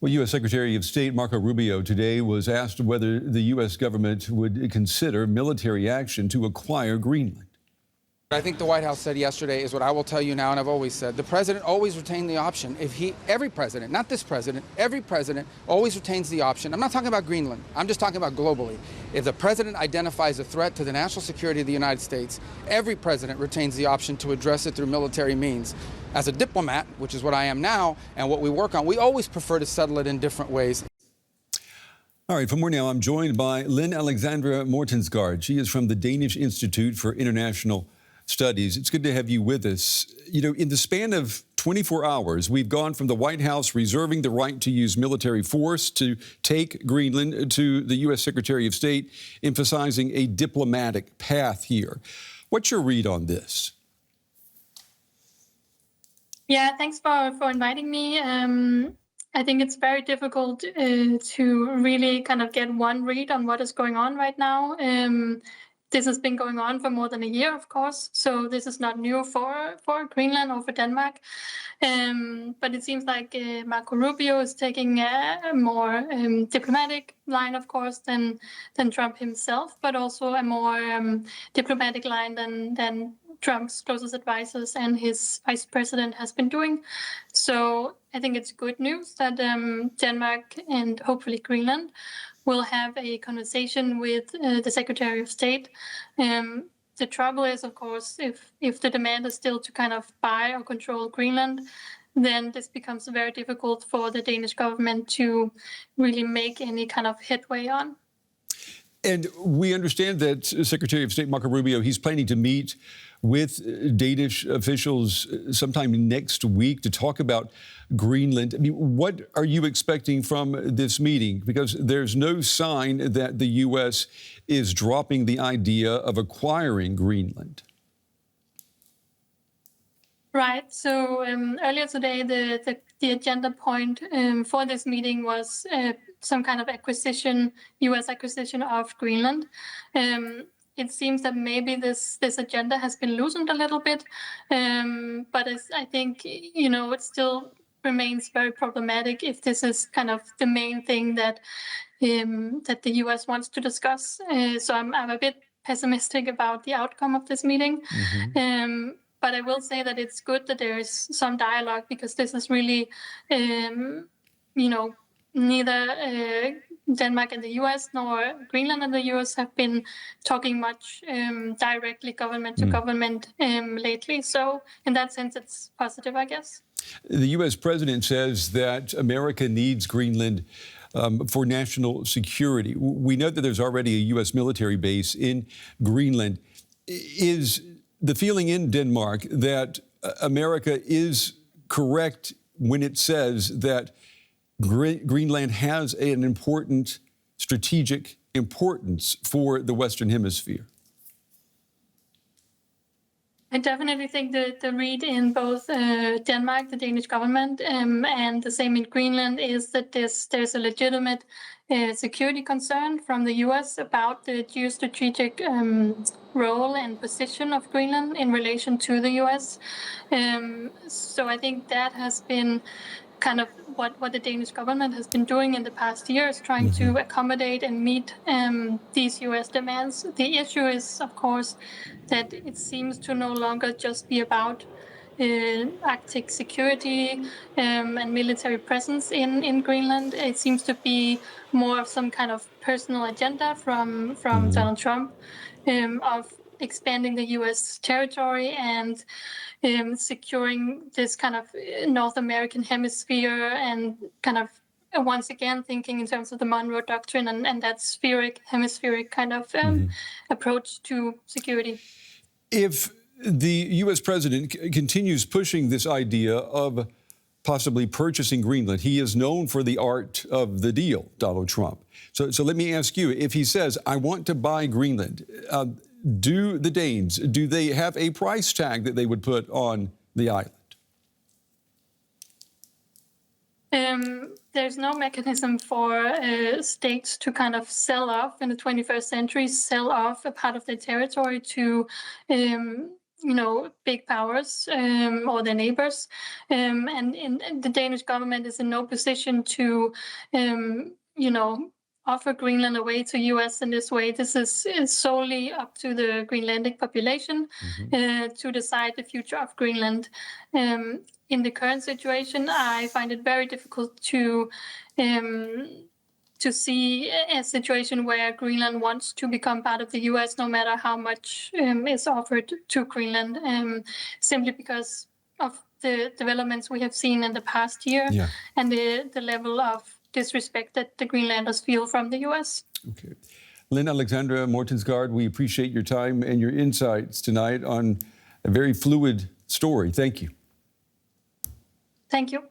Well, U.S. Secretary of State Marco Rubio today was asked whether the U.S. government would consider military action to acquire Greenland. I think the White House said yesterday is what I will tell you now, and I've always said. The president always retained the option. Every president, not this president, every president always retains the option. I'm not talking about Greenland. I'm just talking about globally. If the president identifies a threat to the national security of the United States, every president retains the option to address it through military means. As a diplomat, which is what I am now, and what we work on, we always prefer to settle it in different ways. All right, for more now, I'm joined by Alexandra Mortensgaard. She is from the Danish Institute for International Studies. It's good to have you with us. You know, in the span of 24 hours, we've gone from the White House reserving the right to use military force to take Greenland to the U.S. Secretary of State emphasizing a diplomatic path here. What's your read on this? Yeah, thanks for inviting me. I think it's very difficult to really kind of get one read on what is going on right now. This has been going on for more than a year, of course, so this is not new for Greenland or for Denmark. But it seems like Marco Rubio is taking a more diplomatic line, of course, than Trump himself, but also a more diplomatic line than Trump's closest advisors and his vice president has been doing. So I think it's good news that Denmark and hopefully Greenland will have a conversation with the Secretary of State. The trouble is, of course, if the demand is still to kind of buy or control Greenland, then this becomes very difficult for the Danish government to really make any kind of headway on. And we understand that Secretary of State Marco Rubio, he's planning to meet with Danish officials sometime next week to talk about Greenland. I mean, what are you expecting from this meeting? Because there's no sign that the U.S. is dropping the idea of acquiring Greenland. Right. So earlier today, the agenda point for this meeting was some kind of acquisition, U.S. acquisition of Greenland. It seems that maybe this agenda has been loosened a little bit, but I think, you know, it still remains very problematic if this is kind of the main thing that the U.S. wants to discuss. So I'm a bit pessimistic about the outcome of this meeting. Mm-hmm. But I will say that it's good that there is some dialogue, because this is really, you know, neither Denmark and the U.S. nor Greenland and the U.S. have been talking much directly government to government lately. So in that sense, it's positive, I guess. The U.S. president says that America needs Greenland for national security. We know that there's already a U.S. military base in Greenland. Is the feeling in Denmark that America is correct when it says that Greenland has an important strategic importance for the Western Hemisphere? I definitely think that the read in both Denmark, the Danish government, and the same in Greenland is that there's a legitimate security concern from the U.S. about the geostrategic role and position of Greenland in relation to the U.S. So I think that has been kind of what the Danish government has been doing in the past years, trying to accommodate and meet these U.S. demands. The issue is, of course, that it seems to no longer just be about Arctic security and military presence in Greenland. It seems to be more of some kind of personal agenda from Donald Trump of expanding the U.S. territory and securing this kind of North American hemisphere, and kind of once again thinking in terms of the Monroe Doctrine and that hemispheric kind of approach to security. If the U.S. president continues pushing this idea of possibly purchasing Greenland, he is known for the art of the deal, Donald Trump. So let me ask you, if he says, I want to buy Greenland, do the Danes, do they have a price tag that they would put on the island? There's no mechanism for states to kind of sell off in the 21st century, sell off a part of their territory to big powers or their neighbors, and the Danish government is in no position to, offer Greenland away to U.S. in this way. This is solely up to the Greenlandic population to decide the future of Greenland. In the current situation, I find it very difficult to see a situation where Greenland wants to become part of the U.S. no matter how much is offered to Greenland, simply because of the developments we have seen in the past year and the level of disrespect that the Greenlanders feel from the U.S. Okay. Lynn, Alexandra, Mortensgaard, we appreciate your time and your insights tonight on a very fluid story. Thank you. Thank you.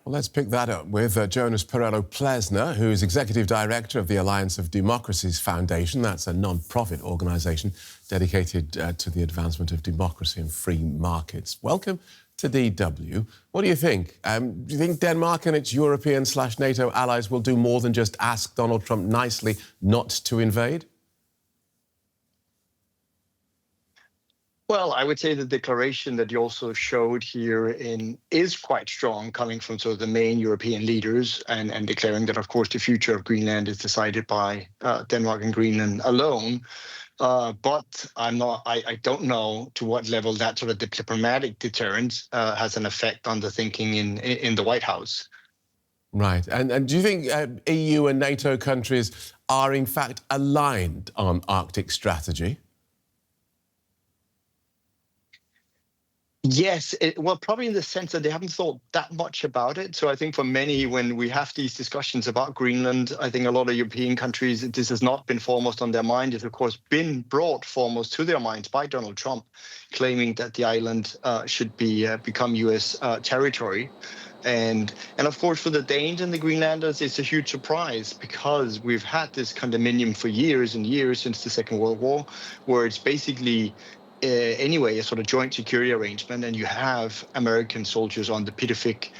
Well, let's pick that up with Jonas Parello-Plesner, who is Executive Director of the Alliance of Democracies Foundation. That's a non-profit organisation dedicated to the advancement of democracy and free markets. Welcome to DW. What do you think? Do you think Denmark and its European/NATO allies will do more than just ask Donald Trump nicely not to invade? Well, I would say the declaration that you also showed here is quite strong, coming from sort of the main European leaders and declaring that, of course, the future of Greenland is decided by Denmark and Greenland alone. But I don't know to what level that sort of diplomatic deterrence has an effect on the thinking in the White House. Right. And do you think EU and NATO countries are, in fact, aligned on Arctic strategy? Yes, well, probably in the sense that they haven't thought that much about it. So I think for many, when we have these discussions about Greenland, I think a lot of European countries, this has not been foremost on their mind. It's, of course, been brought foremost to their minds by Donald Trump, claiming that the island should become U.S. territory. And of course, for the Danes and the Greenlanders, it's a huge surprise because we've had this condominium for years and years since the Second World War, where it's basically anyway, a sort of joint security arrangement, and you have American soldiers on the Pitifik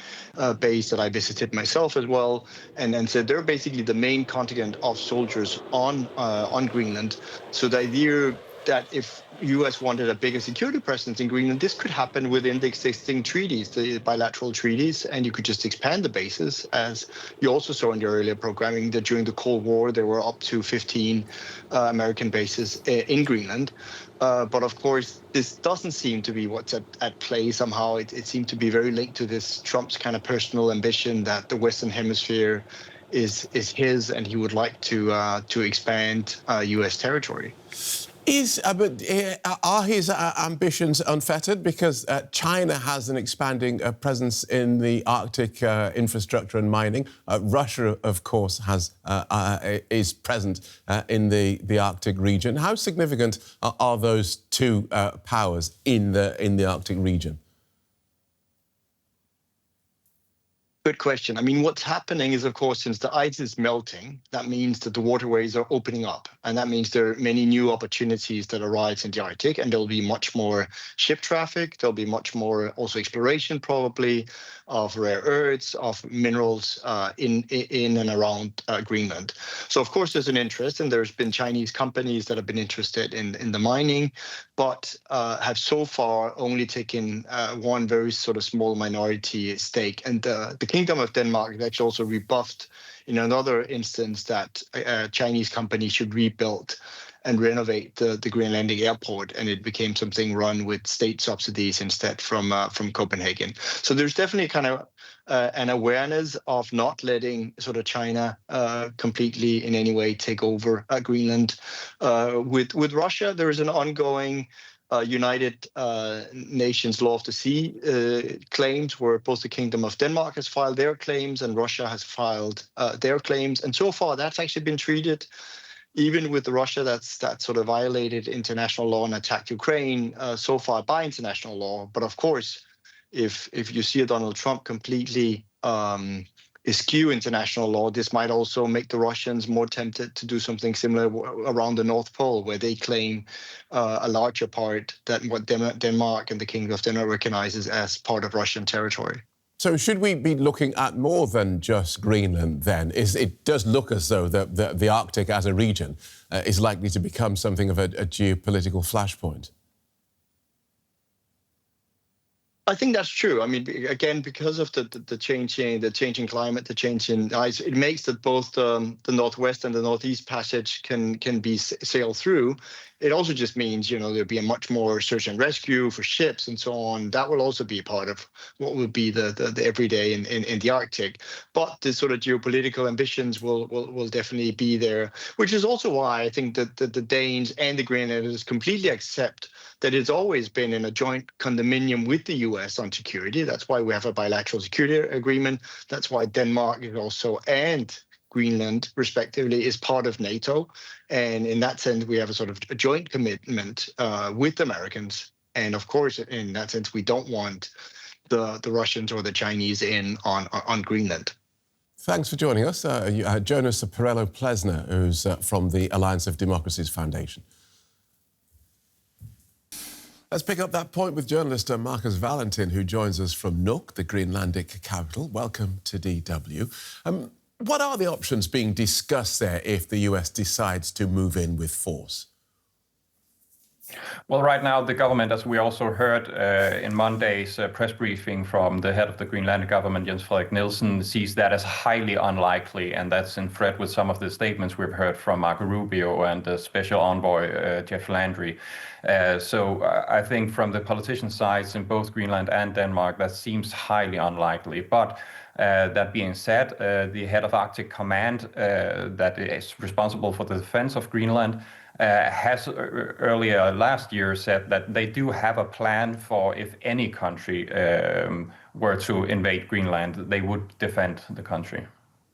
base that I visited myself as well, and so they're basically the main contingent of soldiers on Greenland. So the idea that if U.S. wanted a bigger security presence in Greenland, this could happen within the existing treaties, the bilateral treaties, and you could just expand the bases, as you also saw in your earlier programming that during the Cold War there were up to 15 American bases in Greenland. But of course, this doesn't seem to be what's at play somehow. It seemed to be very linked to this Trump's kind of personal ambition that the Western Hemisphere is his, and he would like to expand U.S. territory. Are his ambitions unfettered? Because China has an expanding presence in the Arctic infrastructure and mining. Russia, of course, is present in the Arctic region. How significant are those two powers in the Arctic region? Good question. I mean, what's happening is, of course, since the ice is melting, that means that the waterways are opening up. And that means there are many new opportunities that arise in the Arctic, and there'll be much more ship traffic. There'll be much more also exploration, probably, of rare earths, of minerals in and around Greenland. So, of course, there's an interest, and there's been Chinese companies that have been interested in the mining, but have so far only taken one very sort of small minority stake. And the Kingdom of Denmark has actually also rebuffed in another instance that a Chinese company should rebuild and renovate the Greenlandic airport, and it became something run with state subsidies instead from Copenhagen. So there's definitely kind of an awareness of not letting sort of China completely in any way take over Greenland. With Russia, there is an ongoing United Nations Law of the Sea claims where both the Kingdom of Denmark has filed their claims and Russia has filed their claims. And so far, that's actually been treated, even with Russia that sort of violated international law and attacked Ukraine so far by international law. But of course, if you see a Donald Trump completely eschew international law, this might also make the Russians more tempted to do something similar around the North Pole, where they claim a larger part than what Denmark and the Kingdom of Denmark recognizes as part of Russian territory. So should we be looking at more than just Greenland then? It does look as though the Arctic as a region is likely to become something of a geopolitical flashpoint. I think that's true. I mean, again, because of the changing climate, the change in ice, it makes that both the northwest and the northeast passage can be sailed through. It also just means, there'll be a much more search and rescue for ships and so on. That will also be a part of what will be the everyday in the Arctic. But the sort of geopolitical ambitions will definitely be there, which is also why I think that the Danes and the Greenlanders completely accept that it's always been in a joint condominium with the US on security. That's why we have a bilateral security agreement. That's why Denmark is also, and Greenland, respectively, is part of NATO. And in that sense, we have a sort of a joint commitment with the Americans. And of course, in that sense, we don't want the Russians or the Chinese in on Greenland. Thanks for joining us. Jonas Parello-Plesner, who's from the Alliance of Democracies Foundation. Let's pick up that point with journalist Markus Valentin, who joins us from Nuuk, the Greenlandic capital. Welcome to DW. What are the options being discussed there if the US decides to move in with force? Well, right now, the government, as we also heard in Monday's press briefing from the head of the Greenlandic government, Jens Frederik Nielsen, sees that as highly unlikely, and that's in thread with some of the statements we've heard from Marco Rubio and the special envoy, Jeff Landry. So I think from the politician sides in both Greenland and Denmark, that seems highly unlikely. But that being said, the head of Arctic Command that is responsible for the defense of Greenland has earlier last year said that they do have a plan for if any country were to invade Greenland, they would defend the country.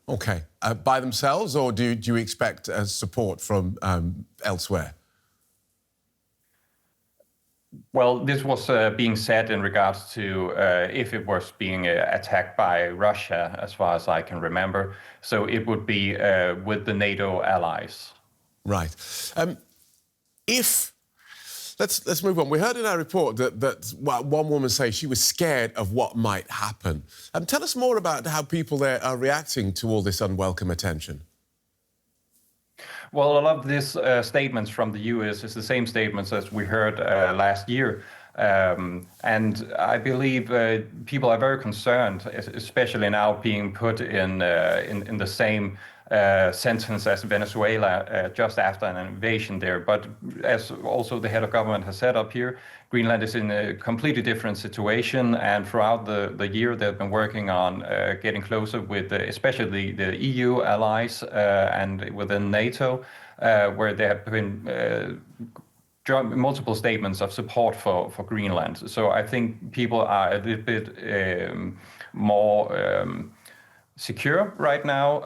Okay. By themselves, or do you expect support from elsewhere? Well, this was being said in regards to if it was being attacked by Russia, as far as I can remember. So it would be with the NATO allies. Right. Let's move on. We heard in our report that one woman say she was scared of what might happen. Tell us more about how people there are reacting to all this unwelcome attention. Well, a lot of these statements from the US is the same statements as we heard last year. And I believe people are very concerned, especially now being put in the same sentence as Venezuela just after an invasion there. But as also the head of government has said up here, Greenland is in a completely different situation. And throughout the year, they've been working on getting closer with especially the EU allies and within NATO, where there have been multiple statements of support for Greenland. So I think people are a little bit more secure right now,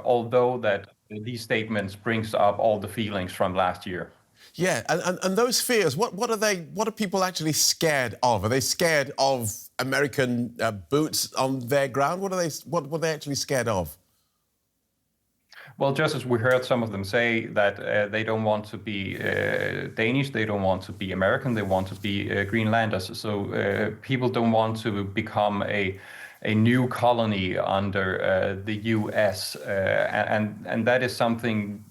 although that these statements brings up all the feelings from last year. Yeah, and those fears, what are people actually scared of? Are they scared of American boots on their ground? What were they actually scared of? Well, just as we heard some of them say that they don't want to be Danish, they don't want to be American, they want to be Greenlanders. So people don't want to become a new colony under the US, and that is something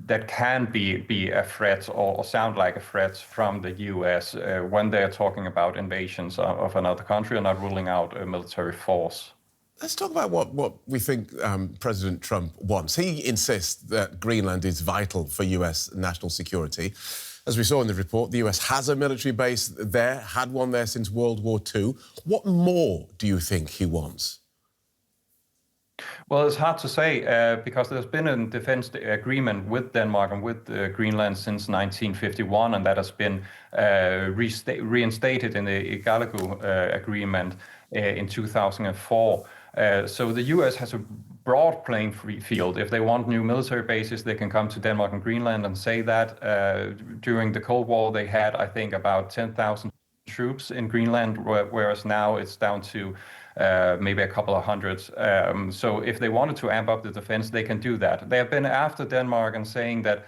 that can be a threat or sound like a threat from the US when they're talking about invasions of another country and not ruling out a military force. Let's talk about what we think President Trump wants. He insists that Greenland is vital for US national security. As we saw in the report, the US has a military base there, had one there since World War II. What more do you think he wants? Well, it's hard to say because there's been a defense agreement with Denmark and with Greenland since 1951, and that has been reinstated in the Igaliku agreement in 2004. So the US has a broad playing field. If they want new military bases, they can come to Denmark and Greenland and say that. During the Cold War, they had, I think, about 10,000 troops in Greenland, whereas now it's down to maybe a couple of hundreds. So if they wanted to amp up the defense, they can do that. They have been after Denmark and saying that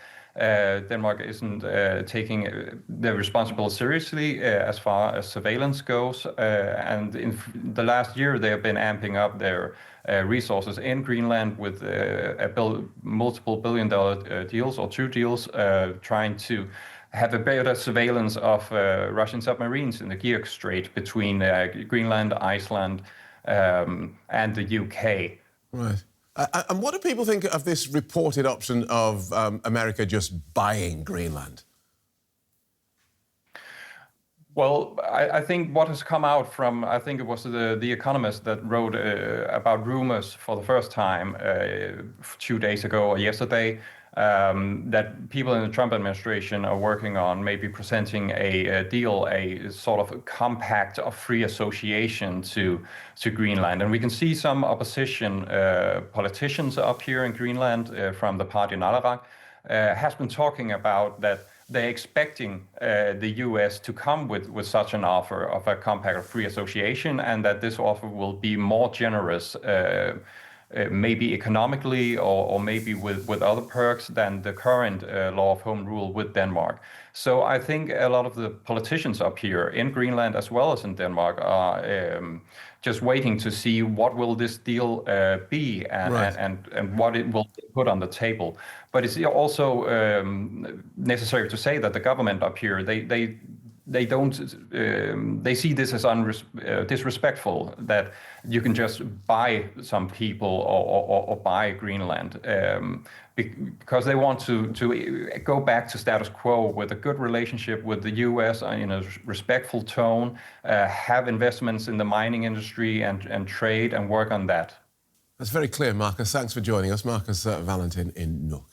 Denmark isn't taking the responsibility seriously as far as surveillance goes. And in the last year, they have been amping up their resources in Greenland with multiple billion-dollar deals or two deals, trying to have a better surveillance of Russian submarines in the Gierk Strait between Greenland, Iceland, and the UK. Right. And what do people think of this reported option of America just buying Greenland? Well, I think what has come out from, I think it was the Economist that wrote about rumors for the first time 2 days ago or yesterday, that people in the Trump administration are working on maybe presenting a deal, a sort of a compact of free association to Greenland. And we can see some opposition politicians up here in Greenland from the party Nalarak has been talking about that they're expecting the U.S. to come with such an offer of a compact of free association, and that this offer will be more generous, maybe economically or maybe with other perks than the current law of home rule with Denmark. So I think a lot of the politicians up here in Greenland as well as in Denmark are just waiting to see what will this deal be and what it will put on the table. But it's also necessary to say that the government up here, they don't they see this as disrespectful, that you can just buy some people or buy Greenland, because they want to go back to status quo with a good relationship with the U.S. in a respectful tone, have investments in the mining industry and trade and work on that. That's very clear, Markus. Thanks for joining us. Markus Valentin in Nuuk.